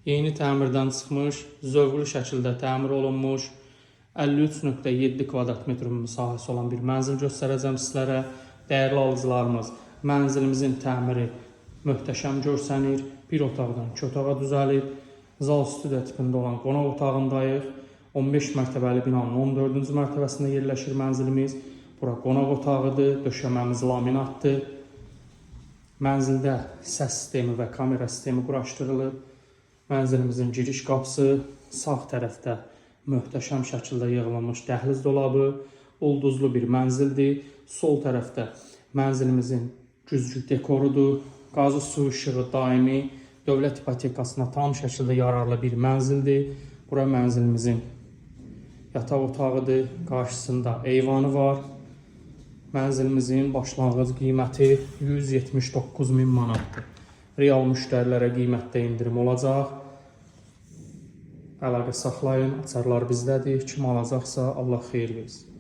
Yeni təmirdən çıxmış, zövqlü şəkildə təmir olunmuş, 53.7 kvadrat metr müsahəsi olan bir mənzil göstərəcəm sizlərə. Dəyərli alıcılarımız, mənzilimizin təmiri möhtəşəm görsənir. Bir otaqdan 2 otağa düzəlib. Zal studiya tipində olan qonaq otağındayıq. 15 mərtəbəli binanın 14-cü mərtəbəsində yerləşir mənzilimiz. Bura qonaq otağıdır, döşəməmiz laminatdır. Mənzildə səs sistemi və kamera sistemi quraşdırılıb. Mənzilimizin giriş qapısı, sağ tərəfdə möhtəşəm şəkildə yığılmış dəhliz dolabı, ulduzlu bir mənzildir. Sol tərəfdə mənzilimizin güzgü dekorudur. Qazı su işığı daimi, dövlət ipotekasına tam şəkildə yararlı bir mənzildir. Bura mənzilimizin yataq otağıdır. Qarşısında eyvanı var. Mənzilimizin başlanğıc qiyməti 179.000 manatdır. Real müştərilərə qiymətdə indirim olacaq. Əlaqə saxlayın, açarlar bizdədir. Kim alacaqsa Allah xeyir versin.